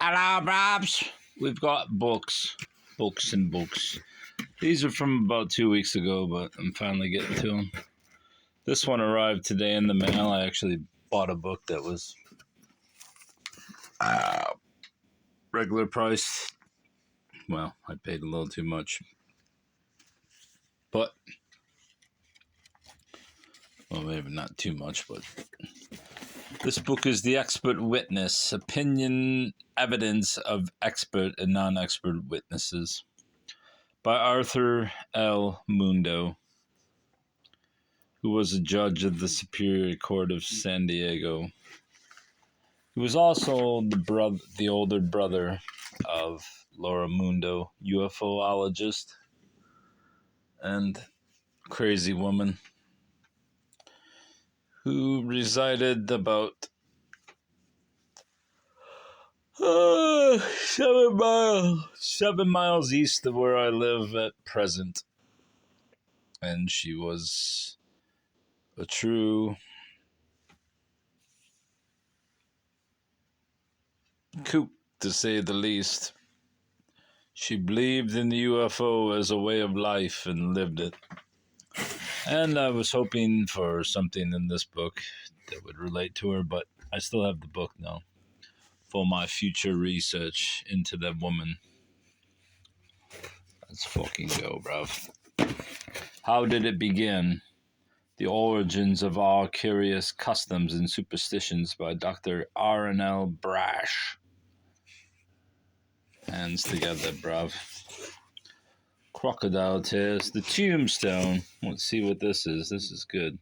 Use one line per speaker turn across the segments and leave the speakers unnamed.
Hello, Brabs. We've got books. Books and books. These are from about 2 weeks ago, but I'm finally getting to them. This one arrived today in the mail. I actually bought a book that was regular price. Well, I paid a little too much. But, well, maybe not too much, but this book is The Expert Witness, Opinion Evidence of Expert and Non-Expert Witnesses by Arthur L. Mundo, who was a judge of the Superior Court of San Diego. He was also the older brother of Laura Mundo, UFOologist and crazy woman who resided about 7 miles east of where I live at present. And she was a true kook, to say the least. She believed in the UFO as a way of life and lived it. And I was hoping for something in this book that would relate to her, but I still have the book now for my future research into that woman. Let's fucking go, bruv. How did it begin? The Origins of Our Curious Customs and Superstitions by Dr. R.N.L. Brash. Hands together, bruv. Crocodile Tears. The Tombstone. Let's see what this is. This is good.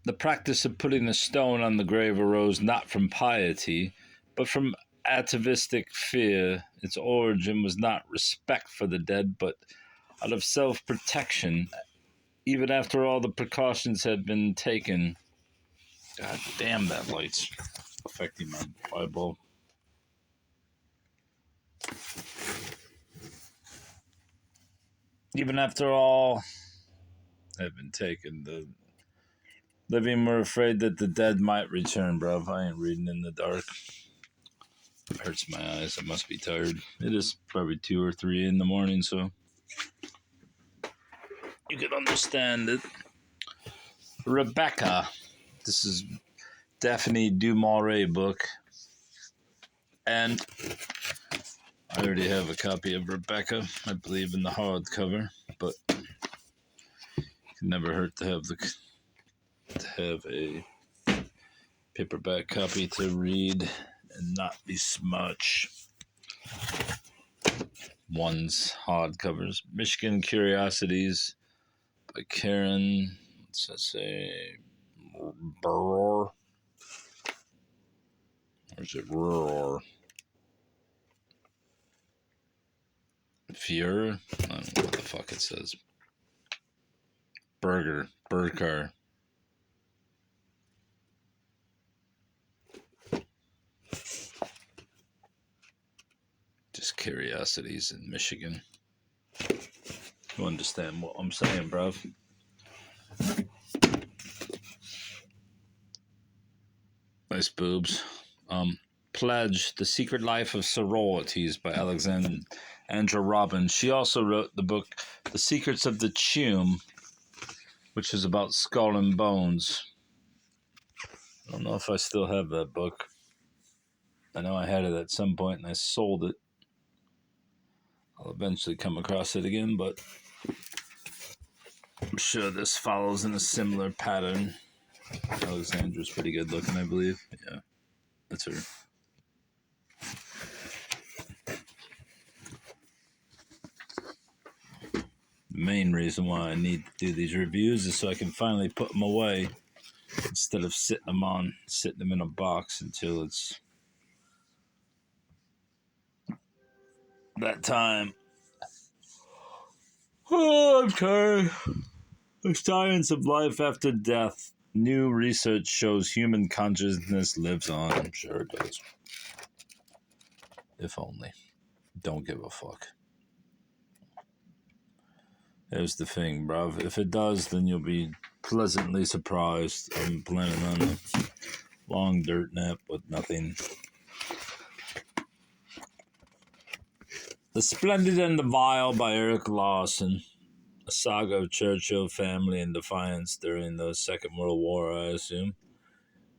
The practice of putting a stone on the grave arose not from piety, but from atavistic fear. Its origin was not respect for the dead, but out of self-protection, even after all the precautions had been taken. God damn, that light's affecting my eyeball. Even after all had been taken, the living were afraid that the dead might return, bruv. I ain't reading in the dark. It hurts my eyes. I must be tired. It is probably 2 or 3 in the morning, so you can understand it. Rebecca. This is Daphne du Maurier book. And I already have a copy of Rebecca, I believe, in the hardcover, but it can never hurt to have a paperback copy to read and not besmirch one's hardcovers. Michigan Curiosities by Karen, what's that say, Burrour? Or is it Roar? Fier? I don't know what the fuck it says. Burger. Just curiosities in Michigan. You understand what I'm saying, bruv? Nice boobs. Pledge, The Secret Life of Sororities by Alexandra Robbins. She also wrote the book The Secrets of the Tomb, which is about skull and bones. I don't know if I still have that book. I know I had it at some point and I sold it. I'll eventually come across it again, but I'm sure this follows in a similar pattern. Alexandra's pretty good looking, I believe. Yeah, that's her. The main reason why I need to do these reviews is so I can finally put them away instead of sitting them in a box until it's that time. Oh, I'm tired. The science of life after death. New research shows human consciousness lives on. I'm sure it does. If only. Don't give a fuck. There's the thing, bruv. If it does, then you'll be pleasantly surprised. I'm planning on Long dirt nap with nothing. The Splendid and the Vial by Eric Lawson. A saga of Churchill family in defiance during the Second World War, I assume.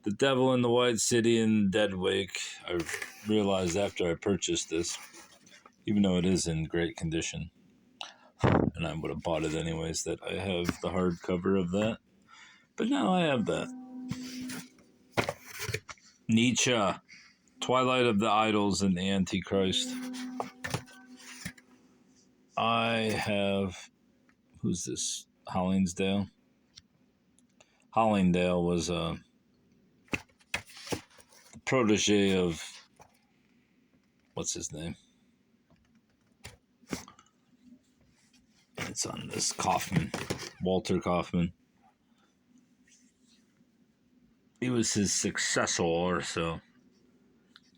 The Devil in the White City and Dead Wake. I realized after I purchased this, even though it is in great condition, and I would have bought it anyways, that I have the hardcover of that. But now I have that. Nietzsche. Twilight of the Idols and the Antichrist. I have... Who's this? Hollingsdale? Hollingsdale was a protege of... What's his name? It's on this Kaufman. Walter Kaufman. He was his successor, so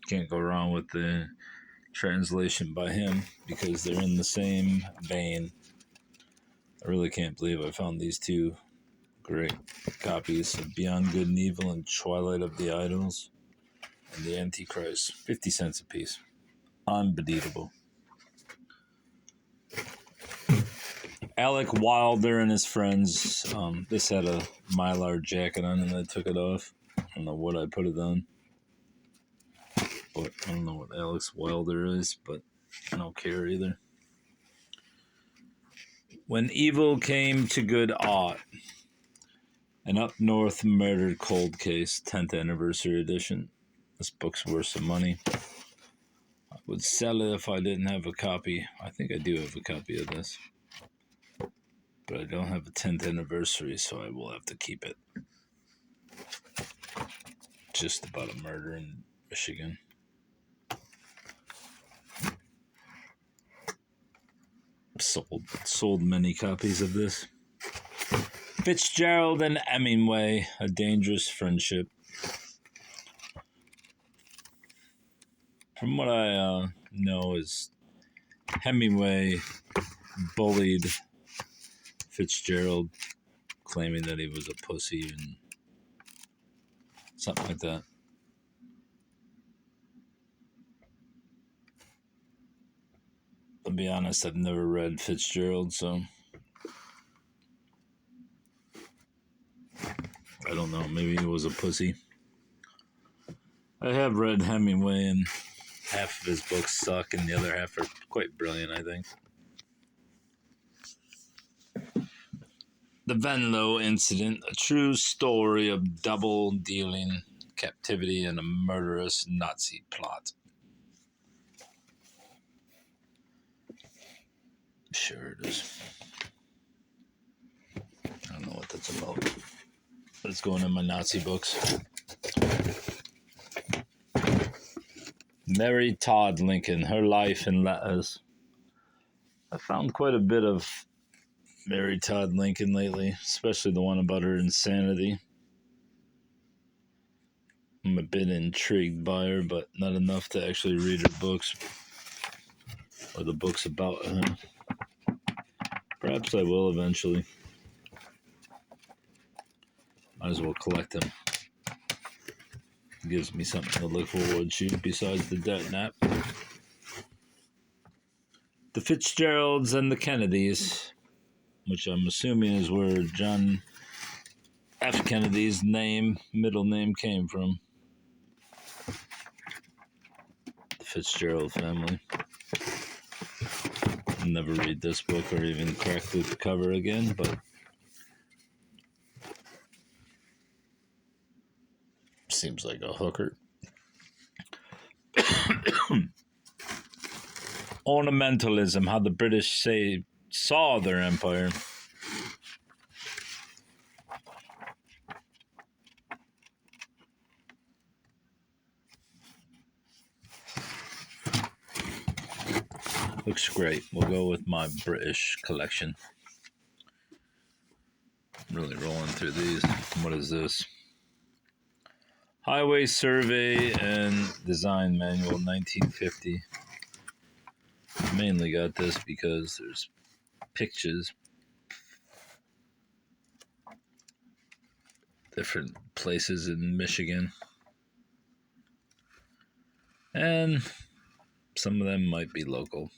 can't go wrong with the translation by him because they're in the same vein. I really can't believe I found these two great copies of Beyond Good and Evil and Twilight of the Idols and the Antichrist. 50 cents a piece. Unbelievable. Alec Wilder and his friends. This had a Mylar jacket on and I took it off. I don't know what I put it on. But I don't know what Alex Wilder is, but I don't care either. When Evil Came to Good Aught. An Up North Murdered Cold Case, 10th Anniversary Edition. This book's worth some money. I would sell it if I didn't have a copy. I think I do have a copy of this. But I don't have a 10th anniversary, so I will have to keep it. Just about a murder in Michigan. Sold many copies of this. Fitzgerald and Hemingway, A Dangerous Friendship. From what I know is Hemingway bullied Fitzgerald, claiming that he was a pussy and something like that. I'll be honest, I've never read Fitzgerald, so I don't know. Maybe he was a pussy. I have read Hemingway, and half of his books suck, and the other half are quite brilliant, I think. The Venlo Incident, a true story of double-dealing, captivity, and a murderous Nazi plot. Sure it is. I don't know what that's about. But it's going in my Nazi books. Mary Todd Lincoln, Her Life and Letters. I found quite a bit of Mary Todd Lincoln lately, especially the one about her insanity. I'm a bit intrigued by her, but not enough to actually read her books or the books about her. Perhaps I will eventually. Might as well collect them. It gives me something to look forward to besides the debt nap. The Fitzgeralds and the Kennedys, which I'm assuming is where John F. Kennedy's middle name came from. The Fitzgerald family. I'll never read this book or even crack through the cover again, but seems like a hooker. Ornamentalism, how the British saw their empire. Looks great. We'll go with my British collection. Really rolling through these. What is this? Highway Survey and Design Manual, 1950. I mainly got this because there's pictures. Different places in Michigan. And some of them might be local.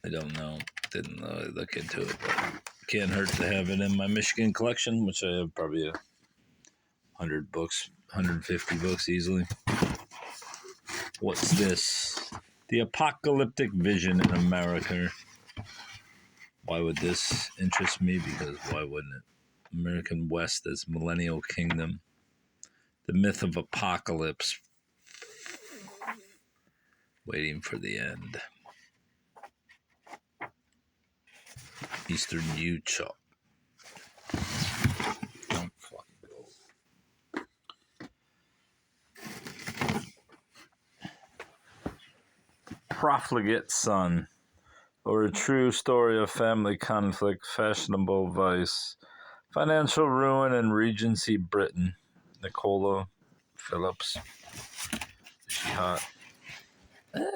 I don't know. Didn't really look into it, but can't hurt to have it in my Michigan collection, which I have probably 100 books, 150 books easily. What's this? The Apocalyptic Vision in America. Why would this interest me? Because why wouldn't it? American West as Millennial Kingdom. The myth of apocalypse. Waiting for the end. Eastern Utah. Don't fucking go. Profligate Son, or a true story of family conflict, fashionable vice, financial ruin, and Regency Britain. Nicola Phillips. Is she hot?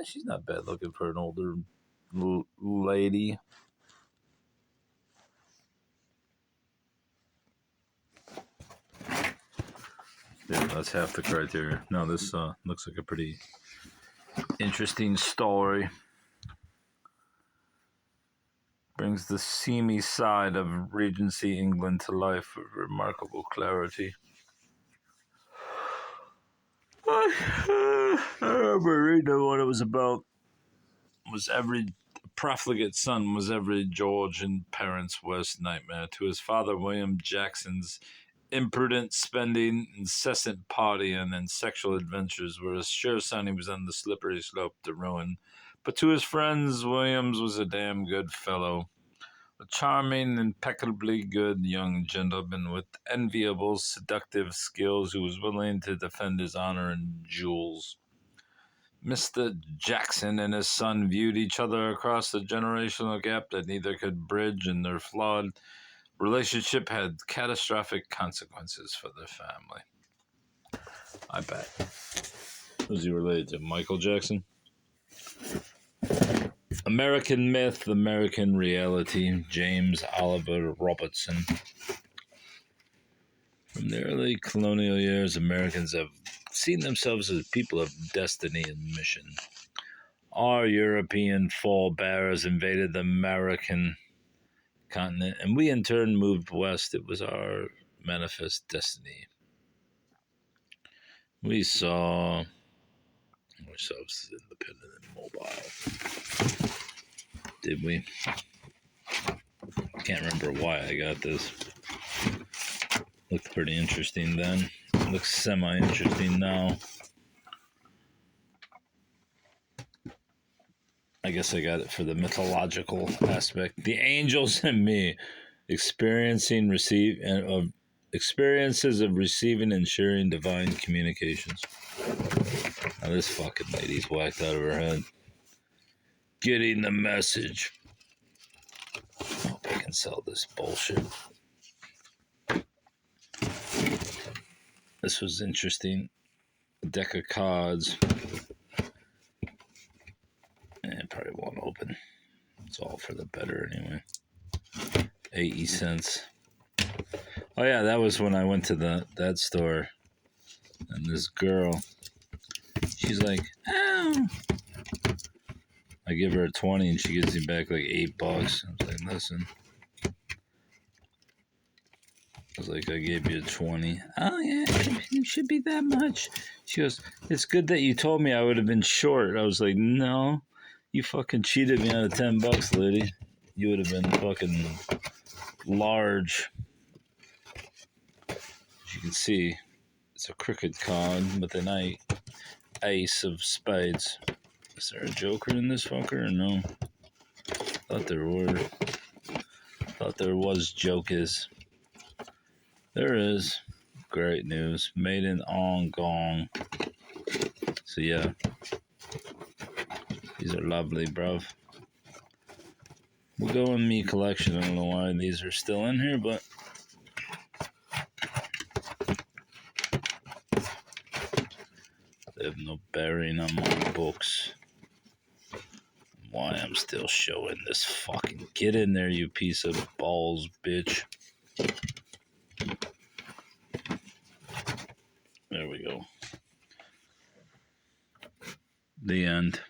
She's not bad looking for an older lady. Yeah, that's half the criteria. No, this looks like a pretty interesting story. Brings the seamy side of Regency England to life with remarkable clarity. I remember reading what it was about. Was every profligate son was every George and parents' worst nightmare. To his father, William Jackson's imprudent spending, incessant partying, and sexual adventures were a sure sign he was on the slippery slope to ruin. But to his friends, Williams was a damn good fellow. A charming, impeccably good young gentleman with enviable, seductive skills who was willing to defend his honor and jewels. Mr. Jackson and his son viewed each other across the generational gap that neither could bridge, and their flawed relationship had catastrophic consequences for their family. I bet. Was he related to Michael Jackson? American Myth, American Reality, James Oliver Robertson. From the early colonial years, Americans have seen themselves as people of destiny and mission. Our European forebears invaded the American continent, and we in turn moved west. It was our manifest destiny. We saw ourselves as independent and mobile. Did we? Can't remember why I got this. Looked pretty interesting then. Looks semi-interesting now. I guess I got it for the mythological aspect. The angels and me, experiences of receiving and sharing divine communications. Now this fucking lady's whacked out of her head. Getting the message. Hope I can sell this bullshit. This was interesting. A deck of cards. It probably won't open. It's all for the better anyway. 80 cents. Oh yeah, that was when I went to that store. And this girl, she's like, oh. I give her a 20 and she gives me back like $8. I was like, listen. I was like, I gave you a 20. Oh yeah, it should be that much. She goes, it's good that you told me I would have been short. I was like, no, you fucking cheated me out of $10, lady. You would have been fucking large. As you can see, it's a crooked card with an ace of spades. Is there a joker in this fucker or no? Thought there was jokers. There is. Great news. Made in Hong Kong. So yeah. These are lovely, bruv. We'll go in me collection. I don't know why these are still in here, but they have no bearing on my books. Why I'm still showing this fucking... Get in there, you piece of balls, bitch. There we go. The end.